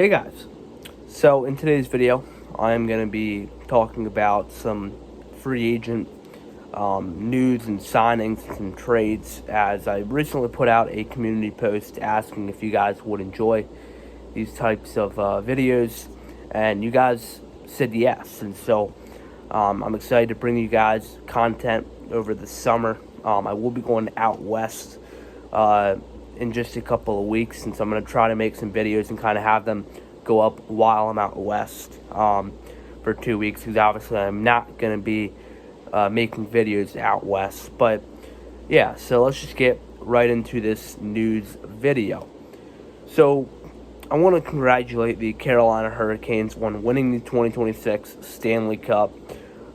Hey guys, so in today's video, I'm going to be talking about some free agent news and signings and trades, as I recently put out a community post asking if you guys would enjoy these types of videos, and you guys said yes, and so I'm excited to bring you guys content over the summer. I will be going out west in just a couple of weeks, and so I'm going to try to make some videos and kind of have them go up while I'm out west for 2 weeks, because obviously I'm not going to be making videos out west. But yeah, so let's just get right into this news video. So I want to congratulate the Carolina Hurricanes on winning the 2026 Stanley Cup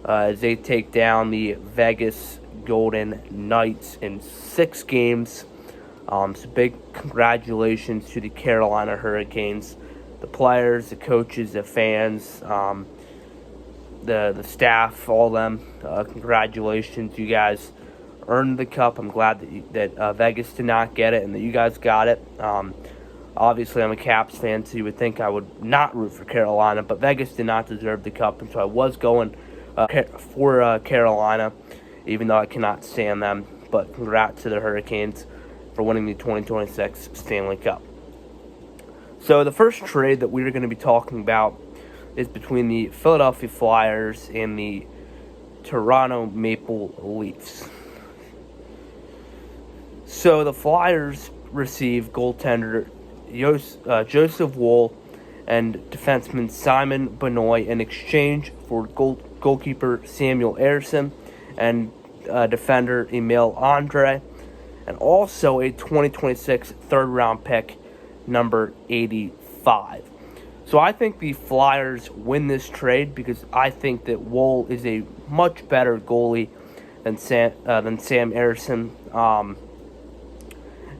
as they take down the Vegas Golden Knights in 6 games. So big congratulations to the Carolina Hurricanes, the players, the coaches, the fans, the staff, all of them. Congratulations, you guys earned the cup. I'm glad that Vegas did not get it and that you guys got it. Obviously, I'm a Caps fan, so you would think I would not root for Carolina, but Vegas did not deserve the cup, and so I was going for Carolina, even though I cannot stand them. But congrats to the Hurricanes for winning the 2026 Stanley Cup. So the first trade that we're going to be talking about is between the Philadelphia Flyers and the Toronto Maple Leafs. So the Flyers receive goaltender Joseph Woll and defenseman Simon Benoit in exchange for goalkeeper Samuel Ersson and defender Emil Andre, and also a 2026 third-round pick, number 85. So I think the Flyers win this trade because I think that Woll is a much better goalie than Sam Ersson.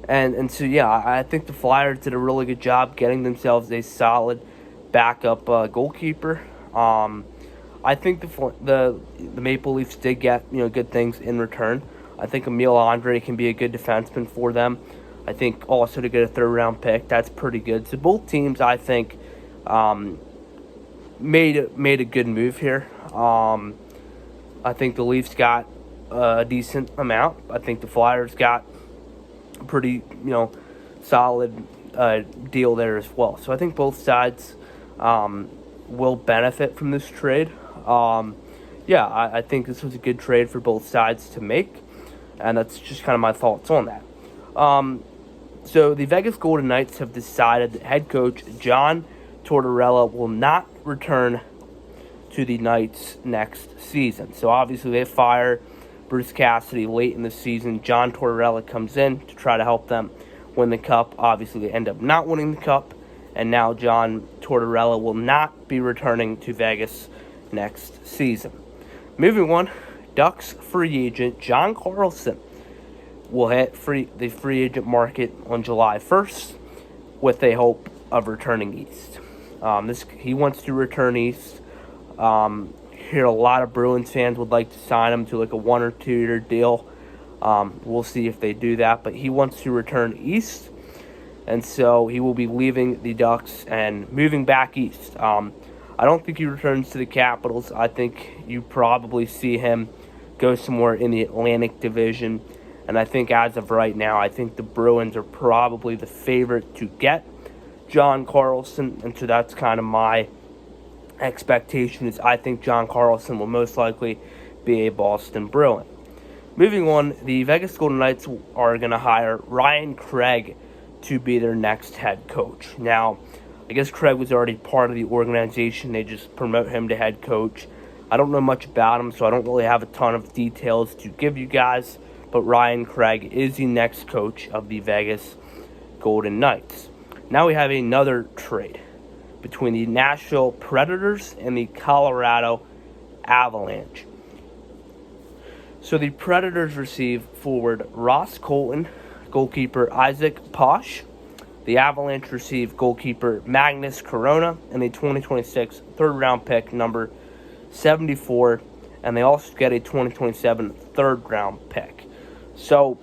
And so, yeah, I think the Flyers did a really good job getting themselves a solid backup goalkeeper. I think the Maple Leafs did get good things in return. I think Emil Andre can be a good defenseman for them. I think also to get a third-round pick, that's pretty good. So both teams, I think, made a good move here. I think the Leafs got a decent amount. I think the Flyers got a pretty solid deal there as well. So I think both sides will benefit from this trade. I think this was a good trade for both sides to make. And that's just kind of my thoughts on that. So the Vegas Golden Knights have decided that head coach John Tortorella will not return to the Knights next season. So obviously they fire Bruce Cassidy late in the season. John Tortorella comes in to try to help them win the cup. Obviously they end up not winning the cup. And now John Tortorella will not be returning to Vegas next season. Moving on. Ducks free agent John Carlson will hit the free agent market on July 1st with a hope of returning east. He wants to return east. Here, a lot of Bruins fans would like to sign him to like a 1 or 2 year deal. We'll see if they do that, but he wants to return east, and so he will be leaving the Ducks and moving back east. I don't think he returns to the Capitals. I think you probably see him go somewhere in the Atlantic Division. And I think as of right now, I think the Bruins are probably the favorite to get John Carlson. And so that's kind of my expectation, is I think John Carlson will most likely be a Boston Bruin. Moving on, the Vegas Golden Knights are going to hire Ryan Craig to be their next head coach. Now, I guess Craig was already part of the organization. They just promote him to head coach. I don't know much about him, so I don't really have a ton of details to give you guys. But Ryan Craig is the next coach of the Vegas Golden Knights. Now we have another trade between the Nashville Predators and the Colorado Avalanche. So the Predators receive forward Ross Colton, goalkeeper Isaac Posh. The Avalanche receive goalkeeper Magnus Corona and a 2026 third-round pick, number 74, and they also get a 2027 third-round pick. So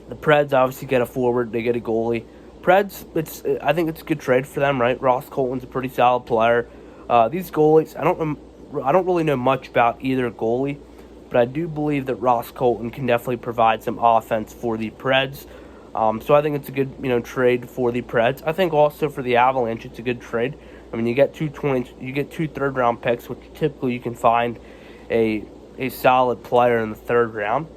the Preds obviously get a forward, they get a goalie. Preds, I think it's a good trade for them, right? Ross Colton's a pretty solid player. These goalies, I don't really know much about either goalie, but I do believe that Ross Colton can definitely provide some offense for the Preds. So I think it's a good trade for the Preds. I think also for the Avalanche, it's a good trade. I mean, you get two third round picks, which typically you can find a solid player in the third round.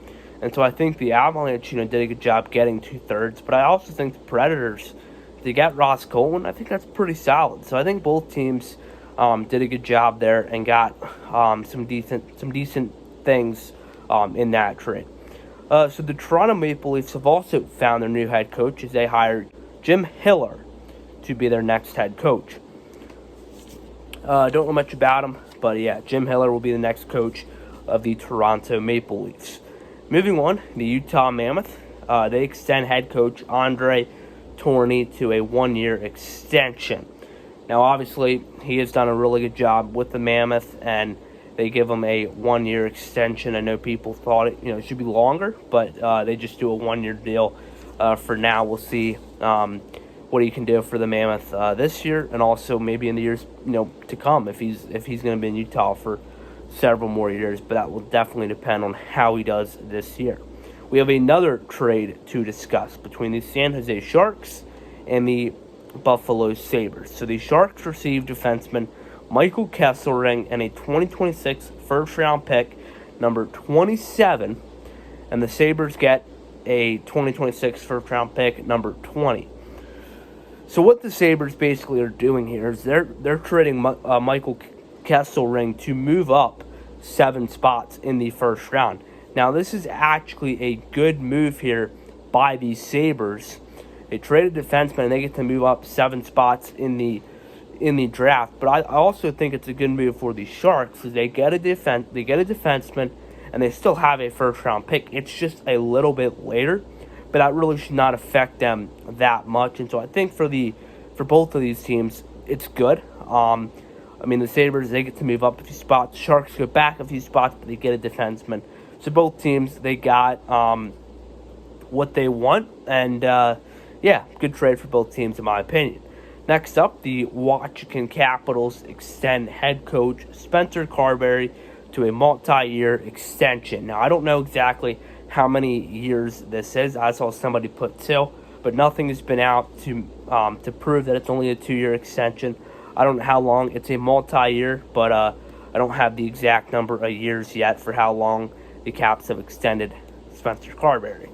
And so I think the Avalanche, did a good job getting 2/3. But I also think the Predators, if they get Ross Colton, I think that's pretty solid. So I think both teams did a good job there and got some decent things in that trade. So the Toronto Maple Leafs have also found their new head coach as they hired Jim Hiller to be their next head coach. Don't know much about him, but yeah, Jim Hiller will be the next coach of the Toronto Maple Leafs. Moving on, the Utah Mammoth, they extend head coach Andre Tourigny to a 1-year extension. Now, obviously, he has done a really good job with the Mammoth, and they give him a 1-year extension. I know people thought it should be longer, but they just do a 1-year deal for now. We'll see what he can do for the Mammoth this year, and also maybe in the years to come if he's going to be in Utah for several more years, but that will definitely depend on how he does this year. We have another trade to discuss between the San Jose Sharks and the Buffalo Sabres. So the Sharks received defenseman Michael Kesselring and a 2026 first-round pick, number 27, and the Sabres get a 2026 first-round pick, number 20. So what the Sabres basically are doing here is they're trading Michael Kesselring to move up 7 spots in the first round. Now, this is actually a good move here by the Sabres. They traded a defenseman and they get to move up 7 spots in the draft. But I also think it's a good move for the Sharks because they get a defenseman and they still have a first round pick. It's just a little bit later, but that really should not affect them that much. And so I think for both of these teams, it's good. The Sabres, they get to move up a few spots. Sharks go back a few spots, but they get a defenseman. So both teams, they got what they want. And, good trade for both teams, in my opinion. Next up, the Washington Capitals extend head coach Spencer Carberry to a multi-year extension. Now, I don't know exactly how many years this is. I saw somebody put 2, but nothing has been out to prove that it's only a 2-year extension. I don't know how long. It's a multi-year, but I don't have the exact number of years yet for how long the Caps have extended Spencer Carberry.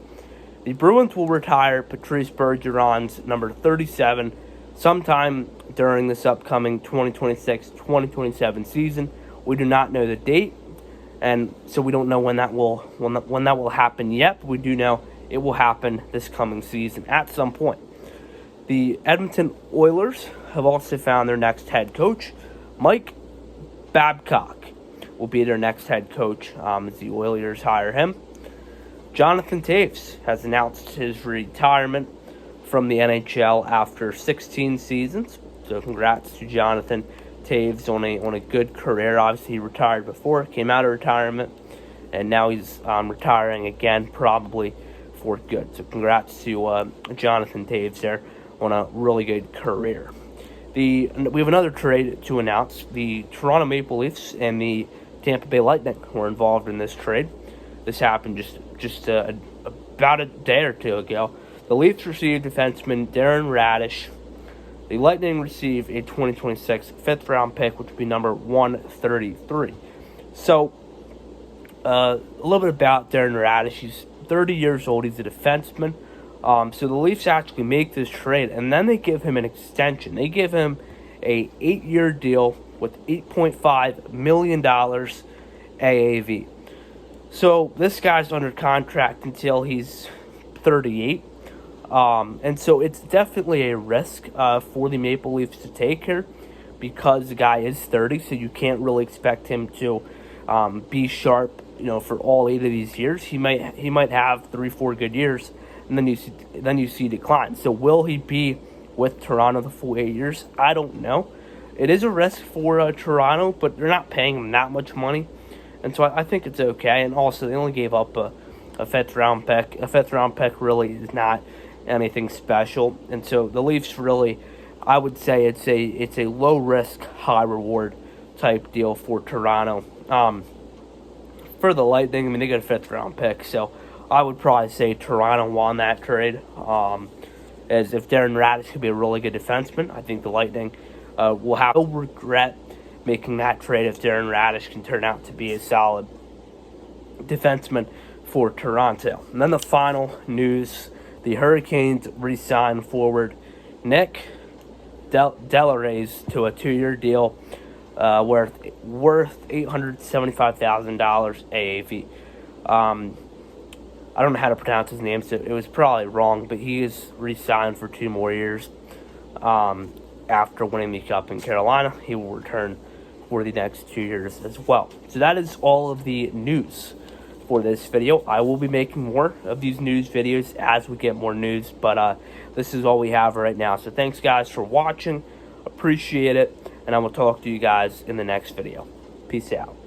The Bruins will retire Patrice Bergeron's number 37 sometime during this upcoming 2026-2027 season. We do not know the date, and so we don't know when that will happen yet. But we do know it will happen this coming season at some point. The Edmonton Oilers have also found their next head coach. Mike Babcock will be their next head coach as the Oilers hire him. Jonathan Toews has announced his retirement from the NHL after 16 seasons. So congrats to Jonathan Toews on a good career. Obviously, he retired before, came out of retirement, and now he's retiring again, probably for good. So congrats to Jonathan Toews there on a really good career. We have another trade to announce. The Toronto Maple Leafs and the Tampa Bay Lightning were involved in this trade. This happened just about a day or two ago. The Leafs received defenseman Darren Radish. The Lightning received a 2026 fifth-round pick, which would be number 133. So, a little bit about Darren Radish. He's 30 years old. He's a defenseman. So the Leafs actually make this trade, and then they give him an extension. They give him a 8-year deal with $8.5 million AAV. So this guy's under contract until he's 38. And so it's definitely a risk for the Maple Leafs to take here because the guy is 30, so you can't really expect him to be sharp, for all 8 of these years. He might have 3-4 good years, and then you see decline. So will he be with Toronto the full 8 years? I don't know. It is a risk for Toronto, but they're not paying him that much money, and so I think it's okay. And also, they only gave up a fifth round pick. A fifth round pick really is not anything special. And so the Leafs really, I would say it's a low risk, high reward type deal for Toronto. For the Lightning, I mean, they got a 5th round pick, so I would probably say Toronto won that trade. As if Darren Raddysh could be a really good defenseman, I think the Lightning will have no regret making that trade if Darren Raddysh can turn out to be a solid defenseman for Toronto. And then the final news, the Hurricanes re-signed forward Nick Delarose to a 2-year deal worth $875,000 AAV. I don't know how to pronounce his name, so it was probably wrong, but he is re-signed for 2 more years. After winning the Cup in Carolina, he will return for the next 2 years as well. So that is all of the news for this video. I will be making more of these news videos as we get more news, but this is all we have right now. So thanks, guys, for watching. Appreciate it, and I will talk to you guys in the next video. Peace out.